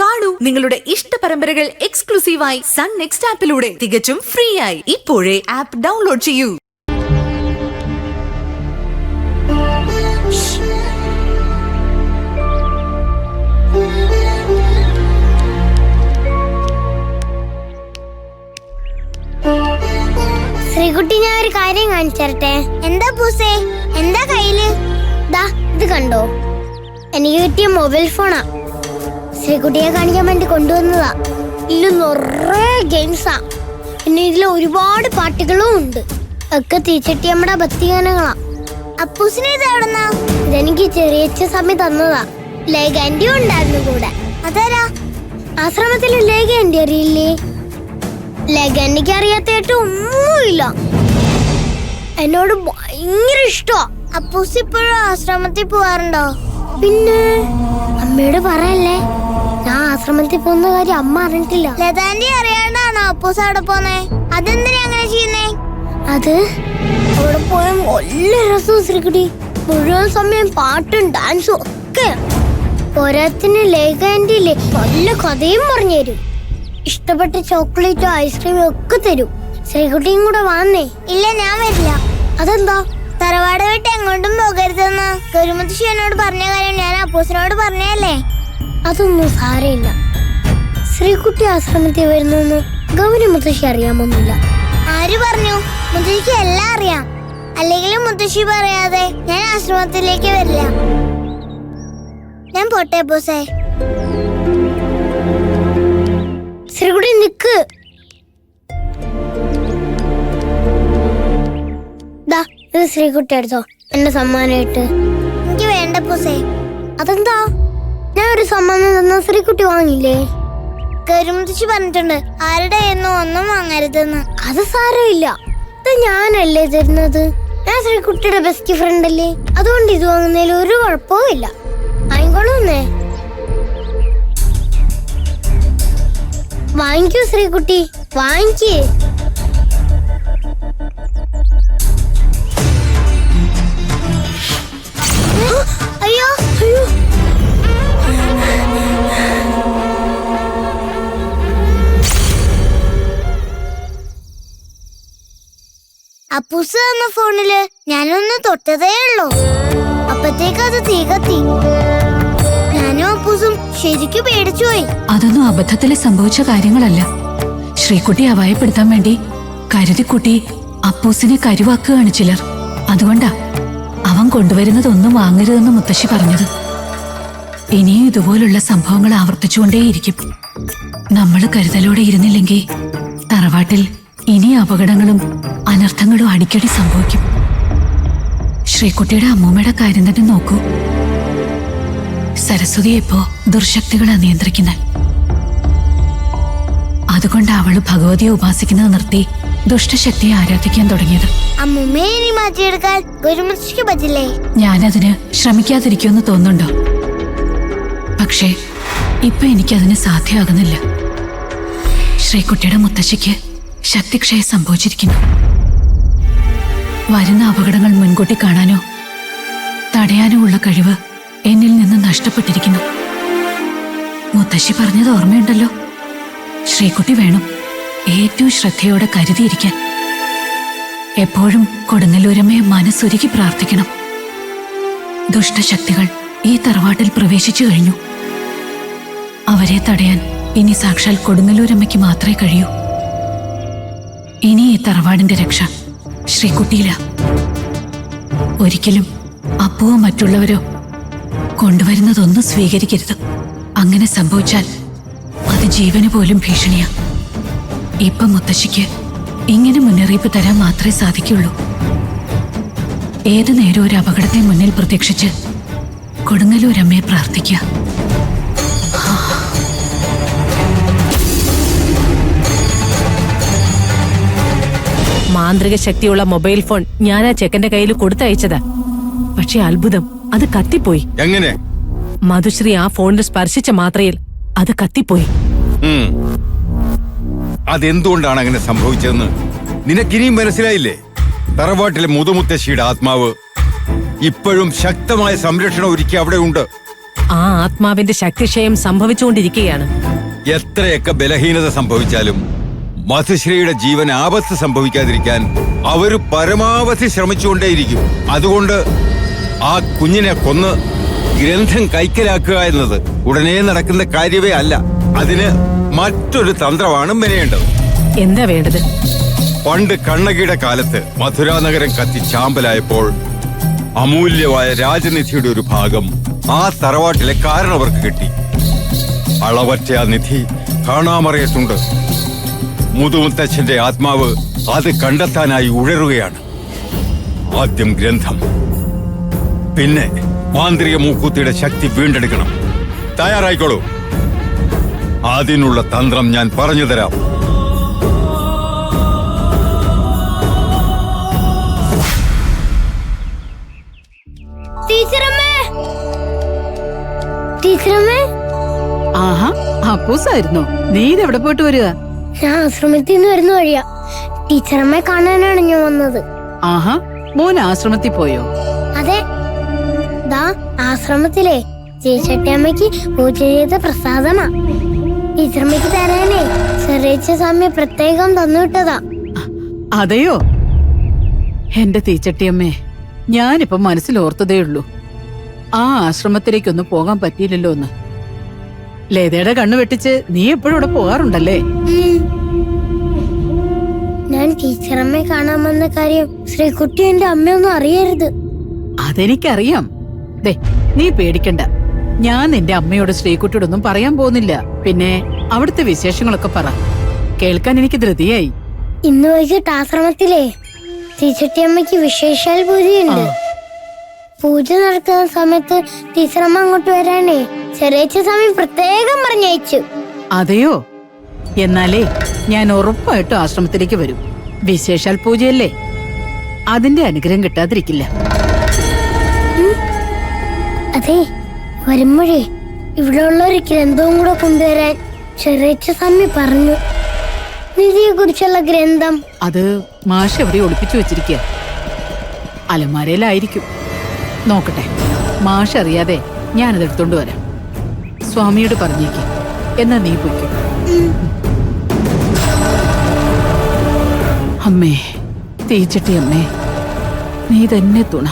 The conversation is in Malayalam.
കാണൂ നിങ്ങളുടെ ഇഷ്ട പരമ്പരകൾ എക്സ്ക്ലൂസീവായി സൺ നെക്സ്റ്റ് ആപ്പിലൂടെ തികച്ചും ഫ്രീ ആയി. ഇപ്പോഴേ ആപ്പ് ഡൗൺലോഡ് ചെയ്യൂ. ശ്രീകുട്ടി, ഞാൻ ഒരു കാര്യം കാണിച്ചേരട്ടെ. എന്താ പൂസേ? എന്താ കയ്യില്? ദാ ഇത് കണ്ടോ? എനിക്ക് കിട്ടിയ മൊബൈൽ ഫോണാ. ശ്രീകുട്ടിയെ കാണിക്കാൻ വേണ്ടി കൊണ്ടുവന്നതാ. ഇതിൽ നിറയെ ഗെയിംസാ. പിന്നെ ഇതിൽ ഒരുപാട് പാട്ടുകളും ഉണ്ട്. ഒക്കെ തീച്ചട്ടിയമ്മയുടെ ഭക്തിഗാനങ്ങളാ. അപ്പൂസിനെ ഇത് എവിടെന്നാ? ഇതെനിക്ക് ചെറിയ സമയം തന്നതാ. ലേഖ ആന്റി ഉണ്ടായിരുന്നു കൂടെ. അതാരാ? ആശ്രമത്തിൽ ലേഖ ആന്റി അറിയില്ലേ? ലേഖ ആന്റിക്ക് അറിയാത്തായിട്ട് ഒന്നുമില്ല. എന്നോട് ഭയങ്കര ഇഷ്ടമാ. അപ്പൂസ് ഇപ്പോഴും ആശ്രമത്തിൽ പോവാറുണ്ടോ? പിന്നെ അമ്മയോട് പറയല്ലേ, ഞാൻ ആശ്രമത്തിൽ പോകുന്ന കാര്യം അമ്മ അറിഞ്ഞിട്ടില്ല. ലതാന്റി അറിയാണ്ടാണോ അപ്പൂസ് അവിടെ പോന്നേ? അതെന്തിനാ അങ്ങനെ ചെയ്യുന്നേ? അത് അവിടെ പോയ നല്ല രസവും ശ്രീകുട്ടി. മുഴുവൻ സമയം പാട്ടും ഡാൻസും ഒക്കെ. പോരാത്തിന് ലേഖ ആന്റി നല്ല കഥയും പറഞ്ഞു തരും. ഇഷ്ടപ്പെട്ട ചോക്ലേറ്റും ഐസ്ക്രീമും ഒക്കെ തരും. ശ്രീകുട്ടിയും കൂടെ വന്നേ. ഇല്ല, ഞാൻ വരില്ല. അതെന്താ? തറവാട് വിട്ട് എങ്ങോട്ടും പോകരുതെന്ന് ഗൗരിമുത്തശ്ശി എന്നോട് പറഞ്ഞ കാര്യം ഞാൻ അപ്പൂസിനോട് പറഞ്ഞല്ലേ. അതൊന്നും സാരമില്ല. ശ്രീകുട്ടി ആശ്രമത്തിൽ വരുന്നെന്ന് ഗൗരിമുത്തശ്ശി അറിയാമൊന്നുമില്ല. ആര് പറഞ്ഞു? മുത്തശ്ശിക്ക് എല്ലാം അറിയാം. അല്ലെങ്കിലും മുത്തശ്ശി പറയാതെ ഞാൻ ആശ്രമത്തിലേക്ക് വരില്ല. ഞാൻ പോട്ടെ അപ്പൂസേ. ശ്രീകുട്ടി നിക്ക്. ഇത് ശ്രീകുട്ടി എടുത്തോ, എന്റെ സമ്മാനമായിട്ട്. എനിക്ക് വേണ്ട പൂസേ. അതെന്താ? ഞാൻ ഒരു സമ്മാനം തന്ന ശ്രീകുട്ടി വാങ്ങില്ലേ? ഗൗരിമുത്തശ്ശി പറഞ്ഞിട്ടുണ്ട് ആരുടെ ഒന്നും വാങ്ങരുതെന്ന്. അത് സാരമില്ല, ഇത് ഞാനല്ലേ തരുന്നത്. ഞാൻ ശ്രീകുട്ടിയുടെ ബെസ്റ്റ് ഫ്രണ്ട് അല്ലേ. അതുകൊണ്ട് ഇത് വാങ്ങുന്നതിൽ ഒരു കുഴപ്പവും ഇല്ല. വാങ്ങിക്കോളൂന്നേ. വാങ്ങിക്കൂ ശ്രീകുട്ടി, വാങ്ങിക്കേ. അയ്യോ അയ്യോ, അപ്പൂസ് തന്ന ഫോണില് ഞാനൊന്ന് തൊട്ടതേ ഉള്ളൂ. അപ്പത്തേക്ക് അത് തീ കത്തി. ഞാനും അപ്പൂസും ശരിക്കും പേടിച്ചുപോയി. അതൊന്നും അബദ്ധത്തില് സംഭവിച്ച കാര്യങ്ങളല്ല. ശ്രീകുട്ടി അപായപ്പെടുത്താൻ വേണ്ടി കരുതിക്കുട്ടി അപ്പൂസിനെ കരുവാക്കുകയാണ് ചിലർ. അതുകൊണ്ടാ അവൻ കൊണ്ടുവരുന്നതൊന്നും വാങ്ങരുതെന്ന് മുത്തശ്ശി പറഞ്ഞത്. ഇനിയും ഇതുപോലുള്ള സംഭവങ്ങൾ ആവർത്തിച്ചുകൊണ്ടേയിരിക്കും. നമ്മൾ കരുതലോടെ ഇരുന്നില്ലെങ്കിൽ തറവാട്ടിൽ ഇനി അപകടങ്ങളും അനർത്ഥങ്ങളും അടിക്കടി സംഭവിക്കും. ശ്രീകുട്ടിയുടെ അമ്മൂമ്മയുടെ കാര്യം തന്നെ നോക്കൂ. സരസ്വതിയെ ഇപ്പോ ദുർശക്തികളാ നിയന്ത്രിക്കുന്നത്. അതുകൊണ്ട് അവള് ഭഗവതിയെ ഉപാസിക്കുന്നത് നിർത്തി ദുഷ്ടശക്തിയെ ആരാധിക്കാൻ തുടങ്ങിയത്. അമ്മൂമ്മയെ ഇനി മാറ്റിയെടുക്കാൻ ഗൗരിമുത്തശ്ശിക്ക് പറ്റില്ലേ? ഞാനതിന് ശ്രമിക്കാതിരിക്കുമെന്ന് തോന്നുന്നുണ്ടോ? പക്ഷേ ഇപ്പൊ എനിക്കതിന് സാധ്യമാകുന്നില്ല. ശ്രീകുട്ടിയുടെ മുത്തശ്ശിക്ക് ശക്തിക്ഷയം സംഭവിച്ചിരിക്കുന്നു. വരുന്ന അപകടങ്ങൾ മുൻകൂട്ടി കാണാനോ തടയാനോ ഉള്ള കഴിവ് എന്നിൽ നിന്ന് നഷ്ടപ്പെട്ടിരിക്കുന്നു. മുത്തശ്ശി പറഞ്ഞത് ഓർമ്മയുണ്ടല്ലോ, ശ്രീകുട്ടി വേണം ഏറ്റവും ശ്രദ്ധയോടെ കരുതിയിരിക്കാൻ. എപ്പോഴും കൊടുങ്ങല്ലൂരമ്മയെ മനസ്സുരുക്കി പ്രാർത്ഥിക്കണം. ദുഷ്ടശക്തികൾ ഈ തറവാട്ടിൽ പ്രവേശിച്ചു കഴിഞ്ഞു. അവരെ തടയാൻ ഇനി സാക്ഷാൽ കൊടുങ്ങല്ലൂരമ്മയ്ക്ക് മാത്രമേ കഴിയൂ. ഇനി ഈ തറവാടിന്റെ രക്ഷ ശ്രീകുട്ടിയില. ഒരിക്കലും അപ്പുവോ മറ്റുള്ളവരോ കൊണ്ടുവരുന്നതൊന്നും സ്വീകരിക്കരുത്. അങ്ങനെ സംഭവിച്ചാൽ അത് ജീവന് പോലും ഭീഷണിയാ. ഇപ്പൊ മുത്തശ്ശിക്ക് ഇങ്ങനെ മുന്നറിയിപ്പ് തരാൻ മാത്രമേ സാധിക്കുള്ളൂ. ഏതു നേരം ഒരു അപകടത്തെ മുന്നിൽ പ്രതീക്ഷിച്ച് കൊടുങ്ങല്ലൂരമ്മയെ പ്രാർത്ഥിക്കുക. മാന്ത്രിക ശക്തിയുള്ള മൊബൈൽ ഫോൺ ഞാൻ ആ ചെക്കന്റെ കയ്യിൽ കൊടുത്തയച്ചതാ. പക്ഷെ അത്ഭുതം, അത് കത്തിപ്പോയി. എങ്ങനെ? മധുശ്രീ ആ ഫോണിൽ സ്പർശിച്ച മാത്രയിൽ അത് കത്തിപ്പോയി. അതെന്തുകൊണ്ടാണ് അങ്ങനെ സംഭവിച്ചതെന്ന് നിനക്കിനിയും മനസ്സിലായില്ലേ? തറവാട്ടിലെ മുതുമുത്തശ്ശിയുടെ ആത്മാവ് ഇപ്പോഴും ശക്തമായ സംരക്ഷണം ഒരുക്കി അവിടെ ഉണ്ട്. ആ ആത്മാവിന്റെ ശക്തിക്ഷയം സംഭവിച്ചുകൊണ്ടിരിക്കുകയാണ്. എത്രയൊക്കെ ബലഹീനത സംഭവിച്ചാലും മധുശ്രീയുടെ ജീവൻ ആപത്ത് സംഭവിക്കാതിരിക്കാൻ അവര് പരമാവധി ശ്രമിച്ചുകൊണ്ടേയിരിക്കും. അതുകൊണ്ട് ആ കുഞ്ഞിനെ കൊന്ന് ഗ്രന്ഥം കൈക്കലാക്കുക എന്നത് ഉടനെ നടക്കുന്ന കാര്യമേ അല്ല. അതിന് മറ്റൊരു തന്ത്രമാണ് മെനയേണ്ടത്. എന്താ വേണ്ടത്? പണ്ട് കണ്ണകിയുടെ കാലത്ത് മധുരാ നഗരം കത്തി ചാമ്പലായപ്പോൾ അമൂല്യമായ രാജനിധിയുടെ ഒരു ഭാഗം ആ തറവാട്ടിലെ കാരണവർക്ക് കിട്ടി. അളവറ്റ ആ നിധി കാണാമറിയത്തുണ്ട്. മുതുമുത്തച്ഛന്റെ ആത്മാവ് അത് കണ്ടെത്താനായി ഉഴറുകയാണ്. ആദ്യം ഗ്രന്ഥം, പിന്നെ മാന്ത്രിക മൂക്കുത്തിയുടെ ശക്തി വീണ്ടെടുക്കണം. തയ്യാറായിക്കോളൂ. അതിനുള്ള തന്ത്രം ഞാൻ പറഞ്ഞു തരാം. ടീച്ചറമ്മേ, ആഹാ, അപ്പൂസായിരുന്നോ? നീ ഇതെവിടെ പോയിട്ട് വരിക? ഞാൻ ആശ്രമത്തിൽ നിന്ന് വരുന്ന വഴിയാ. ടീച്ചറമ്മയെ കാണാനാണ് ഞാൻ വന്നത്. ആഹാ, മോൻ ആശ്രമത്തിൽ പോയോ? അതെ, ദാ ആശ്രമത്തിലെ ചേച്ചട്ടിയമ്മയ്ക്ക് പൂജ ചെയ്ത പ്രസാദമാ. ടീച്ചറമ്മയ്ക്ക് തരാനേ ചെറിയ സ്വാമി പ്രത്യേകം തന്നുവിട്ടതാ. അതെയോ? എന്റെ തീച്ചട്ടിയമ്മേ, ഞാനിപ്പോ മനസ്സിൽ ഓർത്തതേ ഉള്ളൂ. ആ ആശ്രമത്തിലേക്കൊന്ന് പോകാൻ പറ്റിയില്ലല്ലോ എന്ന്. ലതയുടെ കണ്ണു വെട്ടിച്ച് നീ എപ്പോഴും ഇവിടെ പോകാറുണ്ടല്ലേ? ഞാൻ ടീച്ചറമ്മയെ കാണാൻ വന്ന കാര്യം ശ്രീകുട്ടി എന്റെ അമ്മയൊന്നും അറിയരുത്. അതെനിക്കറിയാം. ദേ, നീ പേടിക്കണ്ട. ഞാൻ നിന്റെ അമ്മയോട് ശ്രീകുട്ടിയോടൊന്നും പറയാൻ പോകുന്നില്ല. പിന്നെ അവിടുത്തെ വിശേഷങ്ങളൊക്കെ പറ. കേൾക്കാൻ എനിക്ക് ധൃതിയായി. ഇന്ന് വൈകിട്ട് ആശ്രമത്തിലെ ടീച്ചട്ടിയമ്മയ്ക്ക് വിശേഷാൽ പൂജയുണ്ട്. പൂജ നടക്കുന്ന സമയത്ത് ടീച്ചറമ്മ അങ്ങോട്ട് വരാനേ ചെറിയ സമയം പ്രത്യേകം പറഞ്ഞയച്ചു. അതെയോ? എന്നാലേ ഞാൻ ഉറപ്പായിട്ടും ആശ്രമത്തിലേക്ക് വരും. വിശേഷാൽ പൂജയല്ലേ, അതിന്റെ അനുഗ്രഹം കിട്ടാതിരിക്കില്ല. അതെ, വരുമ്പോഴേ ഇവിടെ ഉള്ള ഒരു ഗ്രന്ഥവും കൂടെ കൊണ്ടുവരാൻ ചെറിയ സമയം പറഞ്ഞു. നിധിയെ കുറിച്ചുള്ള ഗ്രന്ഥം അത് മാഷ് എവിടെ ഒളിപ്പിച്ചു വെച്ചിരിക്കുക? അലമാരയിലായിരിക്കും. നോക്കട്ടെ, മാഷ് അറിയാതെ ഞാനത് എടുത്തോണ്ട് വരാം. സ്വാമിയോട് പറഞ്ഞേക്ക്. എന്നാ നീ പൊയ്ക്കോ. അമ്മേ, തീച്ചട്ടി അമ്മേ, നീ തന്നെ തുണ.